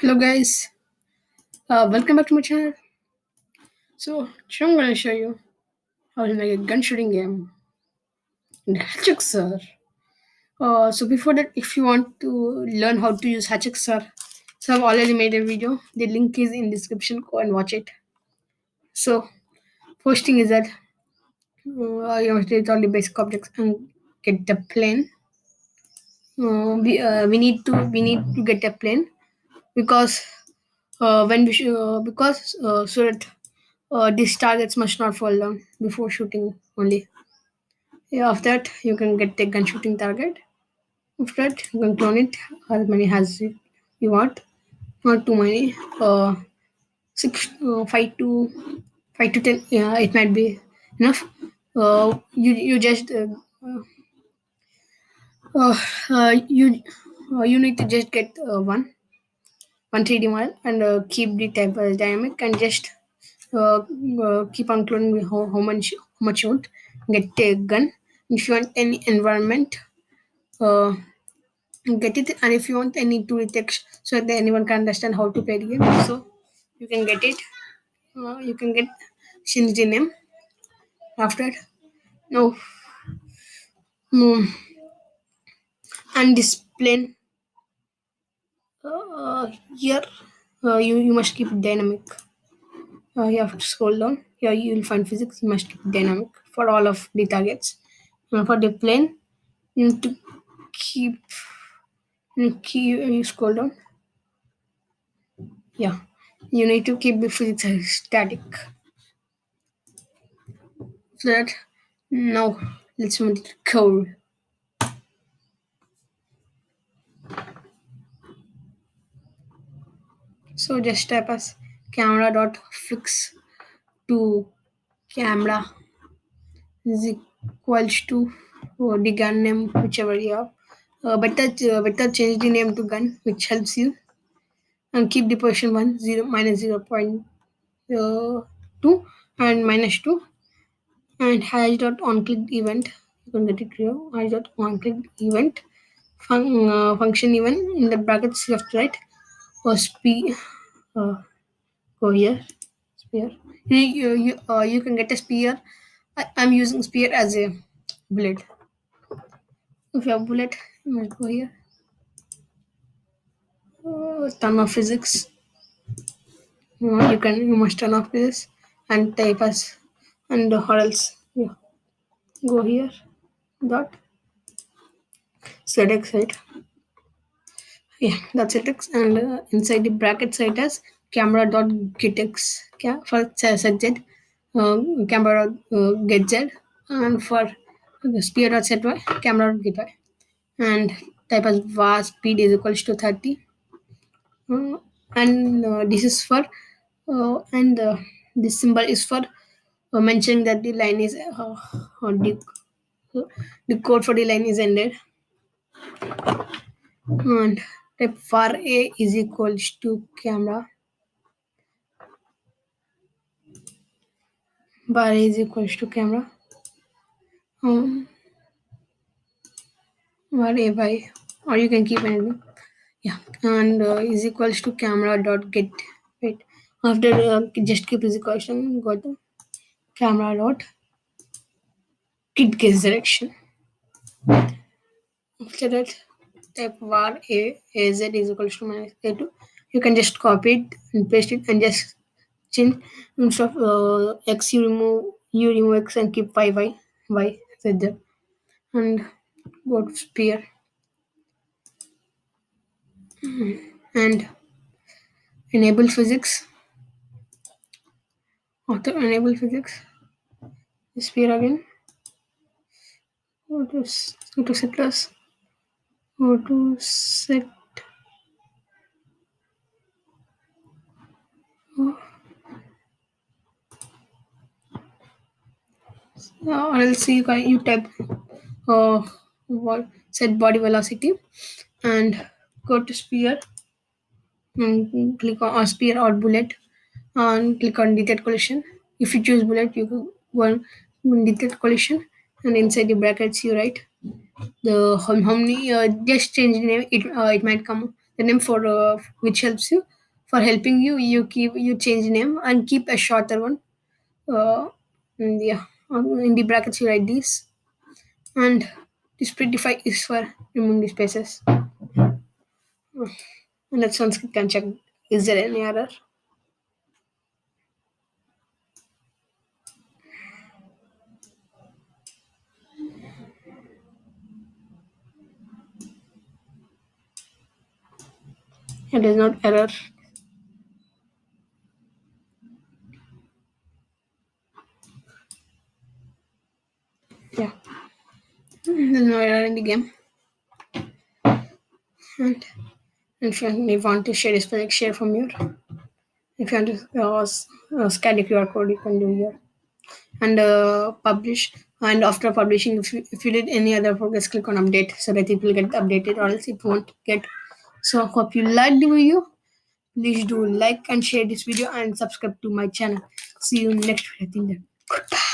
Hello guys, welcome back to my channel. So today I'm gonna show you how to make a gun shooting game in HatchXR. So before that, if you want to learn how to use HatchXR, so I've already made a video. The link is in description. Go and watch it. So first thing is that you must delete all the basic objects and get the plane. We need to get a plane because when we because so that these targets must not fall down before shooting only. Yeah, after that you can get the gun shooting target. After that you can clone it as many as you want. Not too many. Six, 5 to 10. Yeah, it might be enough. You just uh, uh, you you need to just get one 3D model and keep the type as dynamic and just keep on cloning how much you want. Get a gun. If you want any environment, uh, get it. And if you want any 2D text so that anyone can understand how to play the game, so you can get it. You can get change the name after it. No, no, and display here. You must keep it dynamic. You have to scroll down. Here you will find physics. You must keep it dynamic for all of the targets. For the plane, you need to keep you scroll down. Yeah, you need to keep the physics as static. So that now let's move to code. So just type as camera.fix to camera is equals to the gun name whichever you have. Better change the name to gun which helps you and keep the position 1 0 minus 0.2 and minus 2 and hash dot on clicked event. You can get it here. Hash dot on clicked event function even in the brackets left right or uh, go here spear. You can get a spear. I'm using spear as a bullet. If you have bullet, you must go here. Turn off physics. You must turn off this and type as and or else yeah, go here dot ZX right. Yeah, that's it. And inside the bracket site as Camera.getX for ZZ, Camera.getZ, and for Sphere.setY, Camera.getY. And type as var speed is equals to 30. And this is for, and this symbol is for mentioning that the line is, the code for the line is ended. And type var a is equals to camera. Bar is equals to camera. Um, Bar a by, or you can keep anything. Yeah, and is equals to camera dot get. Wait, after just keep is equals to got the camera dot get gaze direction. After that, type var a z is equals to minus a2. You can just copy it and paste it and just change instead of x you remove x and keep y z there and go to sphere and enable physics. After enable physics, sphere again. Go to set plus. Go to set. Oh, or else you type what set body velocity and go to sphere and click on sphere or bullet and click on detect collision. If you choose bullet, you can go on detect collision and inside the brackets you write the how many just change the name. It might come the name for which helps you. For helping you, you change name and keep a shorter one. And yeah, in the brackets you write these, and this prettify is for removing the spaces. And let's once can check, is there any error? It is not error. Yeah, there's no error in the game. And if you want to share this project, share from here. If you want to scan the QR code, you can do here and publish. And after publishing, if you did any other progress, click on update so that it will get updated, or else it won't get. So hope you liked the video. Please do like and share this video and subscribe to my channel. See you next video. Goodbye.